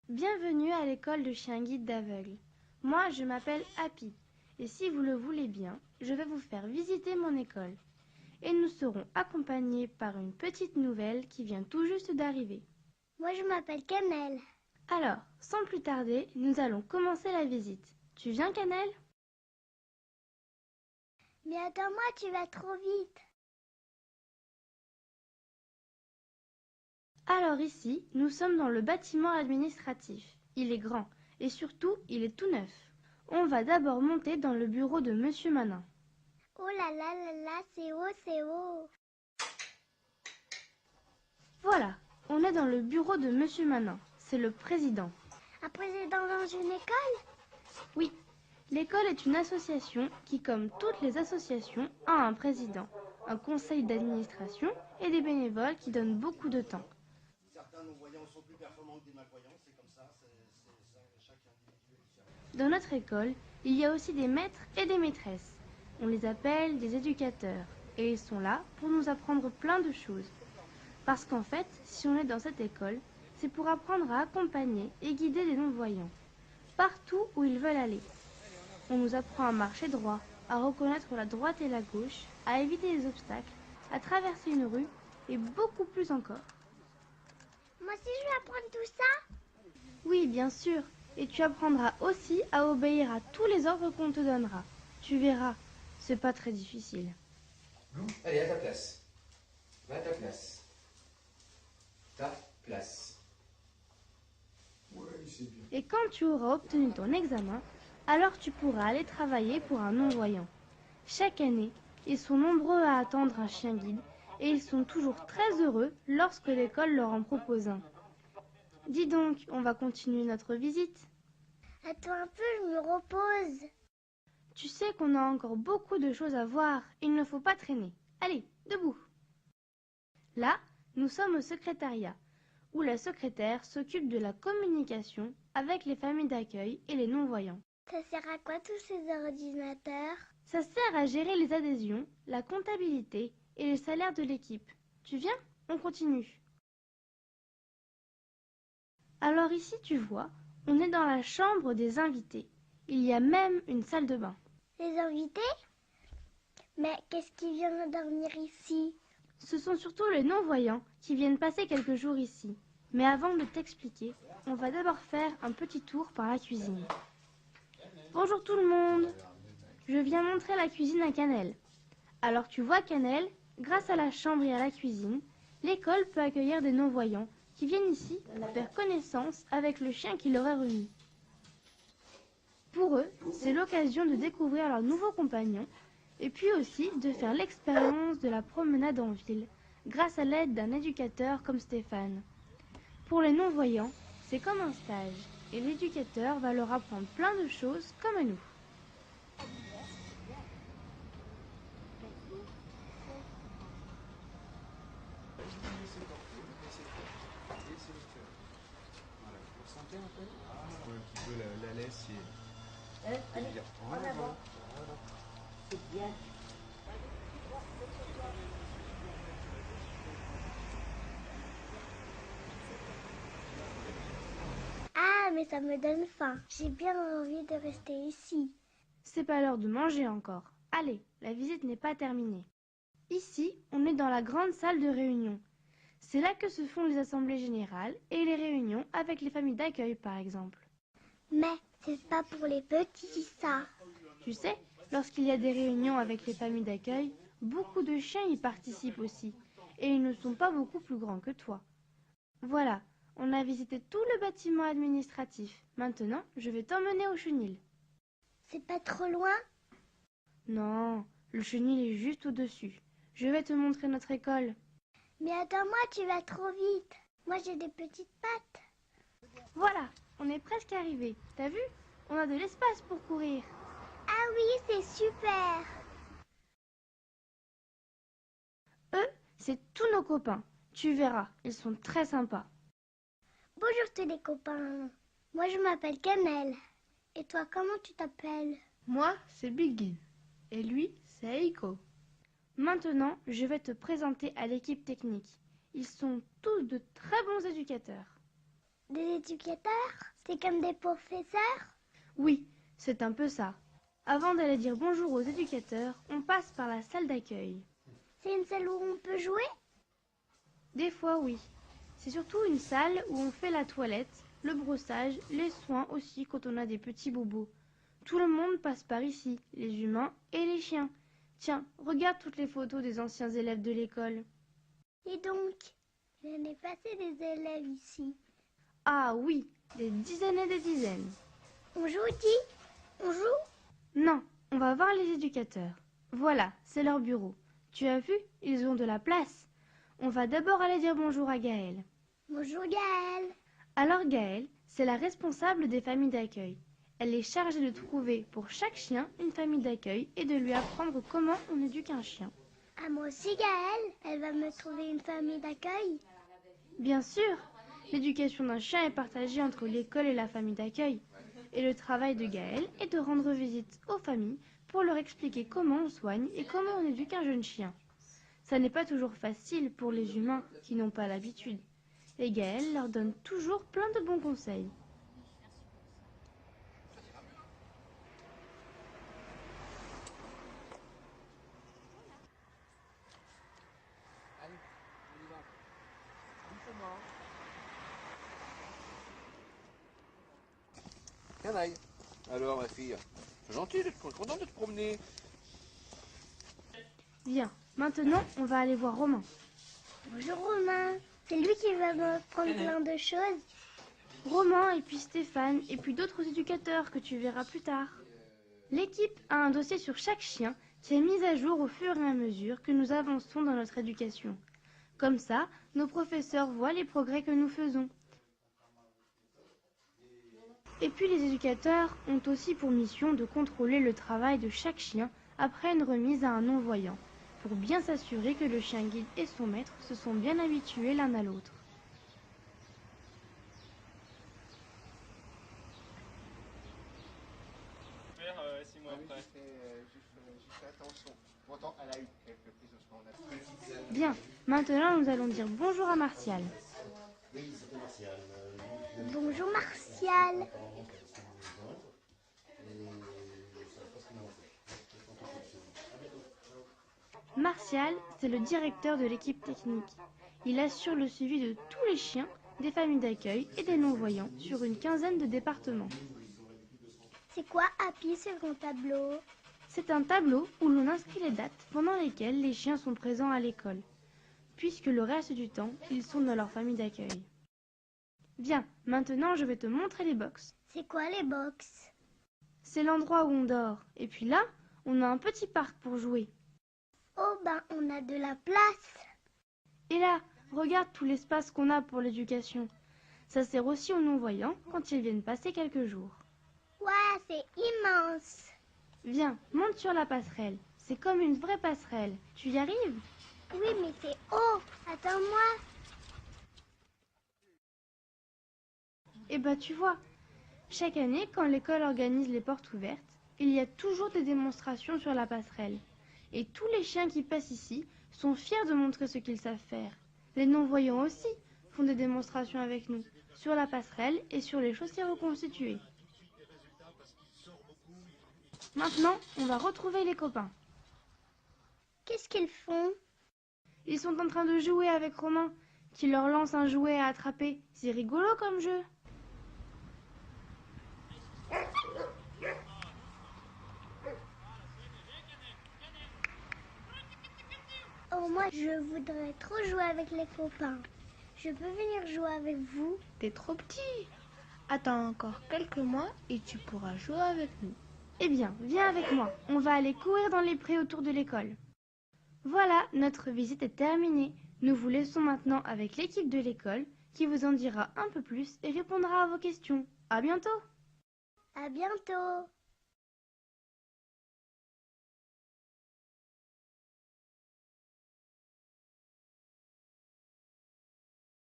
Bienvenue à l'école de chien guide d'aveugles. Moi, je m'appelle Happy, et si vous le voulez bien, je vais vous faire visiter mon école. Et nous serons accompagnés par une petite nouvelle qui vient tout juste d'arriver. Moi, je m'appelle Cannelle. Alors, sans plus tarder, nous allons commencer la visite. Tu viens, Cannelle ? Mais attends-moi, tu vas trop vite. Alors ici, nous sommes dans le bâtiment administratif. Il est grand et surtout, il est tout neuf. On va d'abord monter dans le bureau de Monsieur Manin. Oh là là là là, c'est haut, c'est haut. Voilà, on est dans le bureau de Monsieur Manin. C'est le président. Un président dans une école? Oui, l'école est une association qui, comme toutes les associations, a un président, un conseil d'administration et des bénévoles qui donnent beaucoup de temps. Certains non-voyants sont plus performants que des malvoyants, c'est comme ça, chaque individu est différent. Dans notre école, il y a aussi des maîtres et des maîtresses. On les appelle des éducateurs et ils sont là pour nous apprendre plein de choses. Parce qu'en fait, si on est dans cette école, c'est pour apprendre à accompagner et guider les non-voyants, partout où ils veulent aller. On nous apprend à marcher droit, à reconnaître la droite et la gauche, à éviter les obstacles, à traverser une rue et beaucoup plus encore. Moi aussi, je vais apprendre tout ça? Oui, bien sûr, et tu apprendras aussi à obéir à tous les ordres qu'on te donnera. Tu verras, c'est pas très difficile. Allez, à ta place. Va à ta place. Ta place. Ouais, c'est bien. Et quand tu auras obtenu ton examen, alors tu pourras aller travailler pour un non-voyant. Chaque année, ils sont nombreux à attendre un chien guide et ils sont toujours très heureux lorsque l'école leur en propose un. Dis donc, on va continuer notre visite. Attends un peu, je me repose. Tu sais qu'on a encore beaucoup de choses à voir, il ne faut pas traîner. Allez, debout. Là, nous sommes au secrétariat, où la secrétaire s'occupe de la communication avec les familles d'accueil et les non-voyants. Ça sert à quoi tous ces ordinateurs? Ça sert à gérer les adhésions, la comptabilité et les salaires de l'équipe. Tu viens? On continue. Alors ici, tu vois, on est dans la chambre des invités. Il y a même une salle de bain. Les invités? Mais qu'est-ce qui vient dormir ici? Ce sont surtout les non-voyants qui viennent passer quelques jours ici. Mais avant de t'expliquer, on va d'abord faire un petit tour par la cuisine. Bonjour tout le monde! Je viens montrer la cuisine à Cannelle. Alors tu vois Cannelle, grâce à la chambre et à la cuisine, l'école peut accueillir des non-voyants qui viennent ici faire connaissance avec le chien qui leur est remis. Pour eux, c'est l'occasion de découvrir leurs nouveaux compagnons et puis aussi de faire l'expérience de la promenade en ville grâce à l'aide d'un éducateur comme Stéphane. Pour les non-voyants, c'est comme un stage et l'éducateur va leur apprendre plein de choses comme à nous. Voilà, vous ressentez un peu? Un petit peu la laisse et bien. En avant. Ah, mais ça me donne faim. J'ai bien envie de rester ici. C'est pas l'heure de manger encore. Allez, la visite n'est pas terminée. Ici, on est dans la grande salle de réunion. C'est là que se font les assemblées générales et les réunions avec les familles d'accueil, par exemple. Mais c'est pas pour les petits, ça. Tu sais, lorsqu'il y a des réunions avec les familles d'accueil, beaucoup de chiens y participent aussi. Et ils ne sont pas beaucoup plus grands que toi. Voilà, on a visité tout le bâtiment administratif. Maintenant, je vais t'emmener au chenil. C'est pas trop loin? Non, le chenil est juste au-dessus. Je vais te montrer notre école. Mais attends-moi, tu vas trop vite. Moi, j'ai des petites pattes. Voilà, on est presque arrivé. T'as vu? On a de l'espace pour courir. Ah oui, c'est super. Eux, c'est tous nos copains. Tu verras, ils sont très sympas. Bonjour tous les copains. Moi, je m'appelle Cannelle. Et toi, comment tu t'appelles? Moi, c'est Bigin. Et lui, c'est Eiko. Maintenant, je vais te présenter à l'équipe technique. Ils sont tous de très bons éducateurs. Des éducateurs? C'est comme des professeurs? Oui, c'est un peu ça. Avant d'aller dire bonjour aux éducateurs, on passe par la salle d'accueil. C'est une salle où on peut jouer? Des fois, oui. C'est surtout une salle où on fait la toilette, le brossage, les soins aussi quand on a des petits bobos. Tout le monde passe par ici, les humains et les chiens. Tiens, regarde toutes les photos des anciens élèves de l'école. Et donc, j'en ai passé des élèves ici. Ah oui, des dizaines et des dizaines. On joue, dit? On joue? Non, on va voir les éducateurs. Voilà, c'est leur bureau. Tu as vu, ils ont de la place. On va d'abord aller dire bonjour à Gaëlle. Bonjour Gaëlle. Alors Gaëlle, c'est la responsable des familles d'accueil. Elle est chargée de trouver pour chaque chien une famille d'accueil et de lui apprendre comment on éduque un chien. Ah, moi aussi Gaëlle, elle va me trouver une famille d'accueil. Bien sûr, l'éducation d'un chien est partagée entre l'école et la famille d'accueil. Et le travail de Gaëlle est de rendre visite aux familles pour leur expliquer comment on soigne et comment on éduque un jeune chien. Ça n'est pas toujours facile pour les humains qui n'ont pas l'habitude. Et Gaëlle leur donne toujours plein de bons conseils. Allez, on y va. Doucement. Canaille. Alors, ma fille, c'est gentil d'être contente de te promener. Viens, maintenant on va aller voir Romain. Bonjour Romain. C'est lui qui va me prendre plein de choses. Romain et puis Stéphane et puis d'autres éducateurs que tu verras plus tard. L'équipe a un dossier sur chaque chien qui est mis à jour au fur et à mesure que nous avançons dans notre éducation. Comme ça, nos professeurs voient les progrès que nous faisons. Et puis les éducateurs ont aussi pour mission de contrôler le travail de chaque chien après une remise à un non-voyant, pour bien s'assurer que le chien guide et son maître se sont bien habitués l'un à l'autre. Juste attention. Pourtant, elle a eu quelques prises de soin. Bien, maintenant nous allons dire bonjour à Martial. Oui, c'était Martial. Bonjour Martial. Martial, c'est le directeur de l'équipe technique. Il assure le suivi de tous les chiens, des familles d'accueil et des non-voyants sur une quinzaine de départements. C'est quoi Happy sur ton tableau? C'est un tableau où l'on inscrit les dates pendant lesquelles les chiens sont présents à l'école, puisque le reste du temps, ils sont dans leur famille d'accueil. Viens, maintenant je vais te montrer les box. C'est quoi les box? C'est l'endroit où on dort. Et puis là, on a un petit parc pour jouer. Oh ben on a de la place. Et là, regarde tout l'espace qu'on a pour l'éducation. Ça sert aussi aux non-voyants quand ils viennent passer quelques jours. Ouais, c'est immense. Viens, monte sur la passerelle. C'est comme une vraie passerelle. Tu y arrives? Oui, mais c'est haut. Attends-moi. Eh ben tu vois, chaque année, quand l'école organise les portes ouvertes, il y a toujours des démonstrations sur la passerelle. Et tous les chiens qui passent ici sont fiers de montrer ce qu'ils savent faire. Les non-voyants aussi font des démonstrations avec nous, sur la passerelle et sur les chaussées reconstituées. Maintenant, on va retrouver les copains. Qu'est-ce qu'ils font? Ils sont en train de jouer avec Romain, qui leur lance un jouet à attraper. C'est rigolo comme jeu. Oh, moi, je voudrais trop jouer avec les copains. Je peux venir jouer avec vous? T'es trop petit. Attends encore quelques mois et tu pourras jouer avec nous. Eh bien, viens avec moi. On va aller courir dans les prés autour de l'école. Voilà, notre visite est terminée. Nous vous laissons maintenant avec l'équipe de l'école qui vous en dira un peu plus et répondra à vos questions. À bientôt! À bientôt.